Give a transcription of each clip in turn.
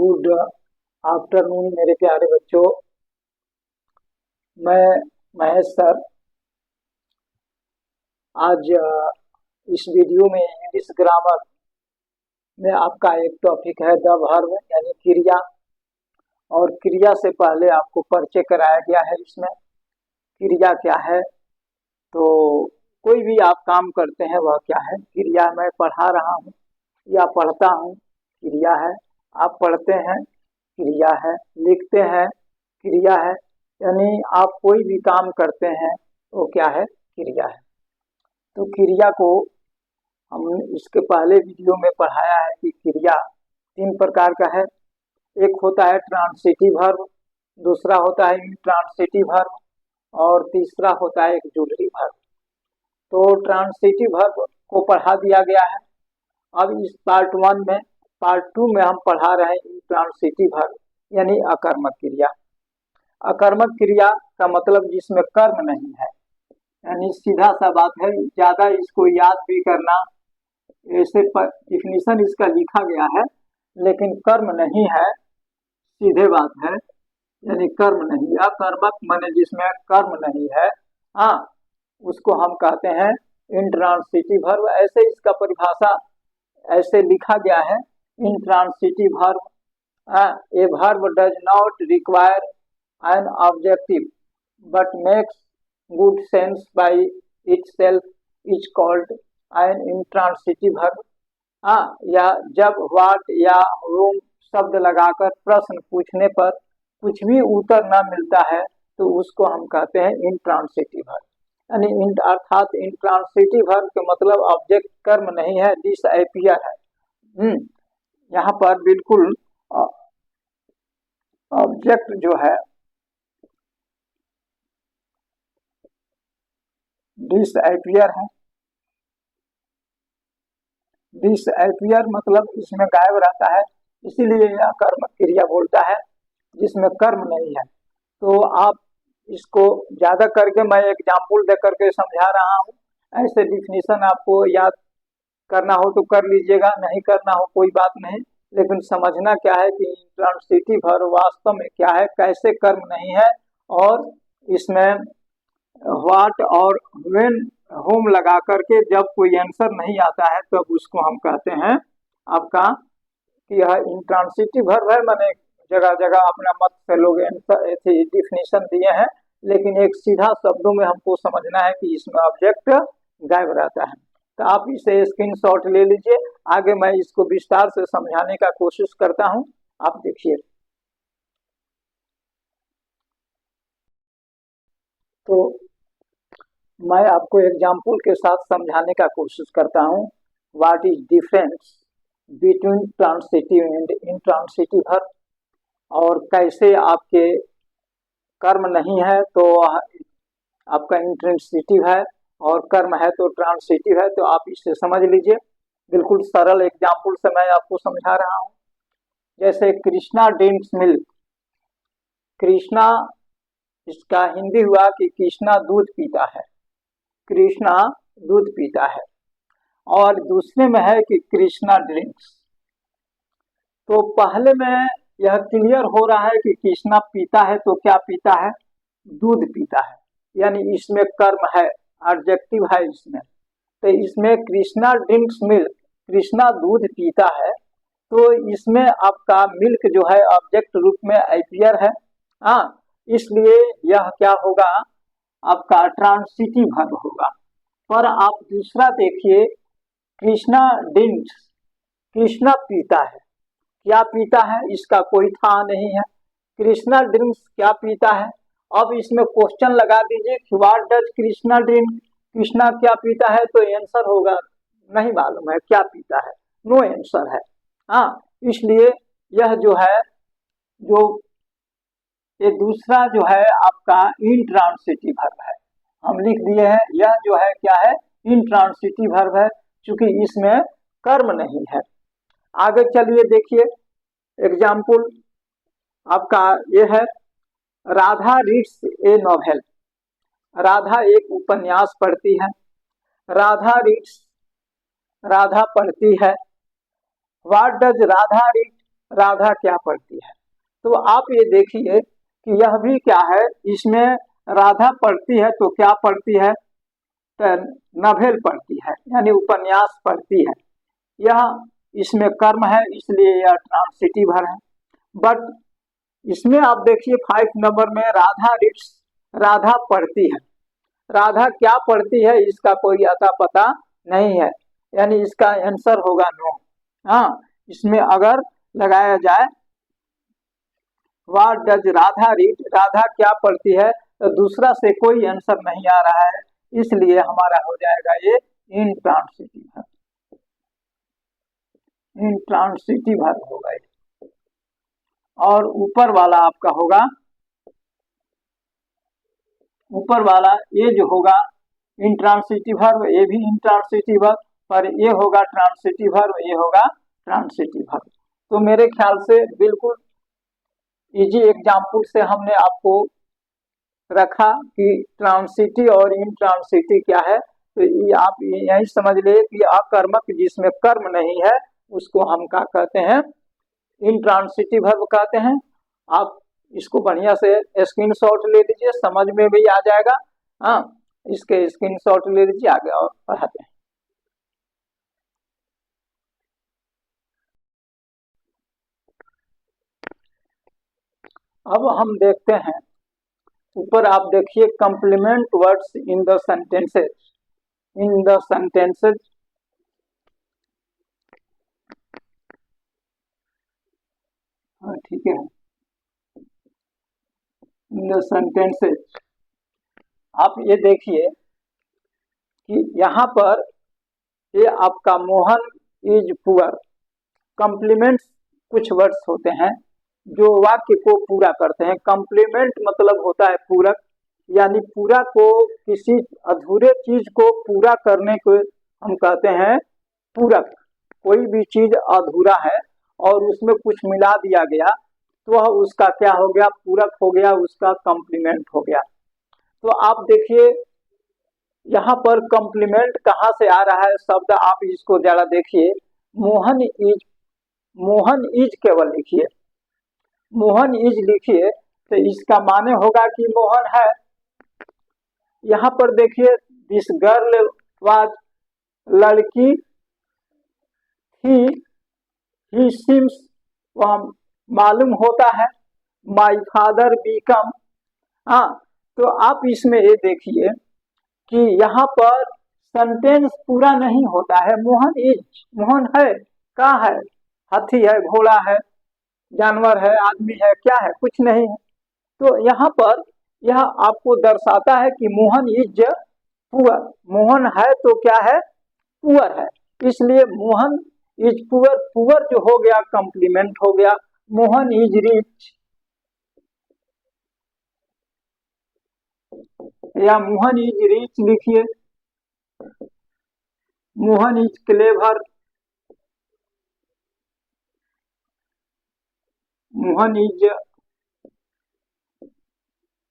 Good afternoon मेरे प्यारे बच्चों। मैं महेश सर आज इस वीडियो में इंग्लिश ग्रामर में आपका एक टॉपिक है द वर्ब यानी क्रिया। और क्रिया से पहले आपको परिचय कराया गया है। इसमें क्रिया क्या है, तो कोई भी आप काम करते हैं वह क्या है। क्रिया मैं पढ़ा रहा हूँ या पढ़ता हूँ, क्रिया है। आप पढ़ते हैं, क्रिया है। लिखते हैं, क्रिया है। यानी आप कोई भी काम करते हैं वो क्या है, क्रिया है। तो क्रिया को हम इसके पहले वीडियो में पढ़ाया है कि क्रिया 3 प्रकार का है। एक होता है ट्रांसिटिव वर्ब, दूसरा होता है इंट्रांसिटिव वर्ब और तीसरा होता है एक्जुलरी वर्ब। तो ट्रांसिटिव वर्ब को पढ़ा दिया गया है। अब इस पार्ट 2 में हम पढ़ा रहे हैं इंट्रांसिटिव वर्ब यानी अकर्मक क्रिया। अकर्मक क्रिया का मतलब जिसमें कर्म नहीं है, यानी सीधा सा बात है, ज्यादा इसको याद भी करना, ऐसे डिफिनीशन इसका लिखा गया है लेकिन कर्म नहीं है, सीधे बात है। यानी कर्म नहीं, अकर्मक माने जिसमें कर्म नहीं है, हाँ, उसको हम कहते हैं इंट्रांसिटिव वर्ब। ऐसे इसका परिभाषा ऐसे लिखा गया है, intransitive verb, a verb does not require an objective but makes good sense by itself is called an intransitive verb। या जब what या whom शब्द लगाकर प्रश्न पूछने पर कुछ भी उत्तर न मिलता है तो उसको हम कहते हैं इंट्रांसिटिव वर्ब। यानी अर्थात इंट्रांसिटिव वर्ब का मतलब ऑब्जेक्ट कर्म नहीं है, डिसअपियर है। यहाँ पर बिल्कुल ऑब्जेक्ट जो है डिसअपियर है। डिसअपियर मतलब इसमें गायब रहता है, इसीलिए यह कर्म क्रिया बोलता है जिसमें कर्म नहीं है। तो आप इसको ज्यादा करके मैं एग्जाम्पल दे करके समझा रहा हूँ। ऐसे डिफिनीशन आपको याद करना हो तो कर लीजिएगा, नहीं करना हो कोई बात नहीं, लेकिन समझना क्या है कि इंट्रांसिटिव वर्ब वास्तव में क्या है, कैसे कर्म नहीं है। और इसमें व्हाट और व्हेन होम लगा करके जब कोई आंसर नहीं आता है तब उसको हम कहते हैं आपका कि यह इंट्रांसिटिव वर्ब है। मैंने जगह जगह अपना मत से लोग डिफिनीशन दिए हैं, लेकिन एक सीधा शब्दों में हमको समझना है कि इसमें ऑब्जेक्ट गायब रहता है। तो आप इसे स्क्रीनशॉट ले लीजिए, आगे मैं इसको विस्तार से समझाने का कोशिश करता हूं। आप देखिए, तो मैं आपको एग्जाम्पल के साथ समझाने का कोशिश करता हूं। What is difference between transitive and intransitive verb, और कैसे आपके कर्म नहीं है तो आपका इंट्रांसिटिव है और कर्म है तो ट्रांसिटिव है। तो आप इसे समझ लीजिए, बिल्कुल सरल एग्जाम्पल से मैं आपको समझा रहा हूं। जैसे कृष्णा ड्रिंक्स मिल्क, कृष्णा, इसका हिंदी हुआ कि कृष्णा दूध पीता है, कृष्णा दूध पीता है। और दूसरे में है कि कृष्णा ड्रिंक्स। तो पहले में यह क्लियर हो रहा है कि कृष्णा पीता है तो क्या पीता है, दूध पीता है, यानी इसमें कर्म है, एडजेक्टिव है इसमें। तो इसमें कृष्णा ड्रिंक्स मिल्क, कृष्णा दूध पीता है, तो इसमें आपका मिल्क जो है ऑब्जेक्ट रूप में अपीयर है, हाँ, इसलिए यह क्या होगा, आपका ट्रांसिटिव वर्ब होगा। पर आप दूसरा देखिए, कृष्णा ड्रिंक्स, कृष्णा पीता है, क्या पीता है इसका कोई था नहीं है, कृष्णा ड्रिंक्स क्या पीता है। अब इसमें क्वेश्चन लगा दीजिए कि what does Krishna drink, Krishna क्या पीता है, तो आंसर होगा नहीं मालूम है क्या पीता है, नो आंसर है। हाँ, इसलिए यह जो है, जो ये दूसरा जो है आपका इंट्रांसिटिव वर्ब है, हम लिख दिए हैं। यह जो है क्या है, इंट्रांसिटिव वर्ब है, क्योंकि इसमें कर्म नहीं है। आगे चलिए देखिए, एग्जाम्पल आपका ये है, राधा रीड्स ए नॉवेल, राधा एक उपन्यास पढ़ती है, राधा रीड्स, राधा पढ़ती है। What does Radha read, Radha क्या पढ़ती है। तो आप ये देखिए कि यह भी क्या है, इसमें राधा पढ़ती है तो क्या पढ़ती है, तो नॉवेल पढ़ती है यानी उपन्यास पढ़ती है। यह इसमें कर्म है, इसलिए यह ट्रांसिटिव वर्ब है। बट इसमें आप देखिए 5 नंबर में राधा रीड्स, राधा पढ़ती है। राधा क्या पढ़ती है इसका कोई अता पता नहीं है, यानी इसका आंसर होगा नो। हाँ, इसमें अगर लगाया जाए what does Radha read, Radha क्या पढ़ती है, तो दूसरा से कोई आंसर नहीं आ रहा है, इसलिए हमारा हो जाएगा ये इंट्रांसिटिव है, इंट्रांसिटिव वर्ब होगा ये। और ऊपर वाला आपका होगा, ऊपर वाला ये जो होगा इंट्रांसिटिव वर्ब, ये भी इंट्रांसिटिव वर्ब, पर ये होगा ट्रांसिटिव वर्ब, ये होगा ट्रांसिटिव वर्ब। तो मेरे ख्याल से बिल्कुल इजी एग्जाम्पल से हमने आपको रखा कि ट्रांसिटिव और इंट्रांसिटिव क्या है। तो ये आप यही समझ ले कि अकर्मक जिसमें कर्म नहीं है उसको हम क्या कहते हैं, इंट्रांसिटिव वर्ब कहते हैं। आप इसको बढ़िया से स्क्रीनशॉट ले लीजिए, समझ में भी आ जाएगा। हाँ, इसके स्क्रीनशॉट ले लीजिए, आगे और पढ़ाते हैं। अब हम देखते हैं, ऊपर आप देखिए complement words in the sentences, in the sentences. हाँ ठीक है, इन द सेंटेंसेस आप ये देखिए कि यहाँ पर ये आपका मोहन इज पुअर, कॉम्प्लीमेंट्स कुछ वर्ड्स होते हैं जो वाक्य को पूरा करते हैं। कॉम्प्लीमेंट मतलब होता है पूरक, यानी पूरा को, किसी अधूरे चीज को पूरा करने को हम कहते हैं पूरक। कोई भी चीज अधूरा है और उसमें कुछ मिला दिया गया तो वह उसका क्या हो गया, पूरक हो गया, उसका कॉम्प्लीमेंट हो गया। तो आप देखिए यहाँ पर कॉम्प्लीमेंट कहाँ से आ रहा है शब्द, आप इसको जरा देखिए। मोहन इज, मोहन इज केवल लिखिए, मोहन इज लिखिए तो इसका माने होगा कि मोहन है। यहाँ पर देखिए दिस गर्ल वाज, लड़की थी, ही सिम्स वह मालूम होता है, माई फादर बीकम। हाँ, तो आप इसमें ये देखिए कि यहाँ पर सेंटेंस पूरा नहीं होता है। मोहन इज, मोहन है, क्या है, हाथी है, घोड़ा है, जानवर है, आदमी है, क्या है, कुछ नहीं है। तो यहाँ पर यह आपको दर्शाता है कि मोहन इज पुअर, मोहन है तो क्या है, पुअर है, इसलिए मोहन इज पुअर, पुअर जो हो गया कॉम्प्लीमेंट हो गया। मोहन इज रिच, या मोहन इज रिच लिखिए, Mohan is clever, Mohan is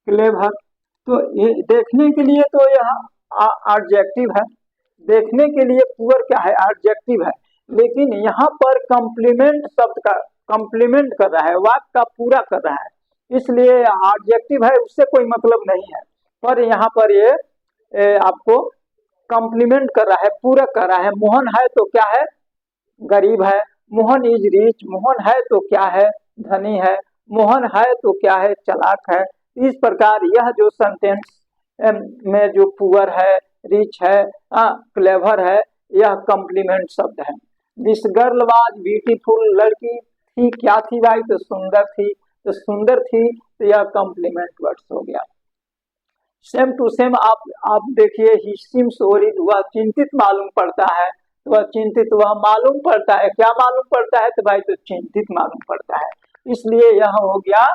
clever. तो ये देखने के लिए तो यह एडजेक्टिव है, देखने के लिए पुअर क्या है, एडजेक्टिव है, लेकिन यहाँ पर कॉम्प्लीमेंट शब्द का कॉम्प्लीमेंट कर रहा है, वाक्य का पूरा कर रहा है, इसलिए एडजेक्टिव है, उससे कोई मतलब नहीं है। पर यहाँ पर ये आपको कॉम्प्लीमेंट कर रहा है, पूरा कर रहा है। मोहन है तो क्या है, गरीब है, मोहन इज रिच, मोहन है तो क्या है, धनी है, मोहन है तो क्या है, चालाक है। इस प्रकार यह जो सेंटेंस में जो पुअर है, रिच है, क्लेवर है, यह कॉम्प्लीमेंट शब्द है। दिस गर्ल वाज ब्यूटीफुल, लड़की थी, क्या थी भाई, तो सुंदर थी, तो सुंदर थी तो यह कॉम्प्लीमेंट वर्ड्स हो गया। सेम टू सेम आप देखिए, ही सीम्स वरीड, वह चिंतित मालूम पड़ता है, तो वह चिंतित, वह मालूम पड़ता है, क्या मालूम पड़ता है, तो भाई तो चिंतित मालूम पड़ता है, इसलिए यह हो गया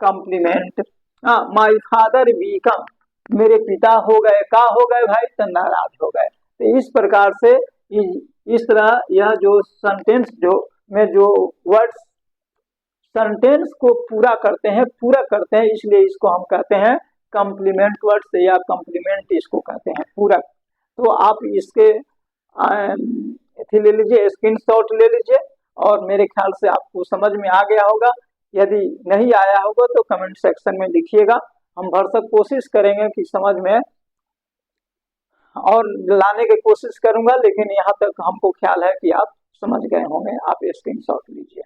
कॉम्प्लीमेंट। माई फादर बीकम, मेरे पिता हो गए, का हो गए भाई, तो नाराज हो गए। तो इस प्रकार से इस तरह यह जो सेंटेंस जो में जो वर्ड्स सेंटेंस को पूरा करते हैं, पूरा करते हैं, इसलिए इसको हम कहते हैं कॉम्प्लीमेंट वर्ड्स, या कॉम्प्लीमेंट इसको कहते हैं, पूरक। तो आप इसके ले लीजिए, स्क्रीनशॉट ले लीजिए और मेरे ख्याल से आपको समझ में आ गया होगा। यदि नहीं आया होगा तो कमेंट सेक्शन में लिखिएगा, हम भरसक कोशिश करेंगे कि समझ में और लाने की कोशिश करूंगा, लेकिन यहाँ तक हमको ख्याल है कि आप समझ गए होंगे। आप स्क्रीनशॉट लीजिए।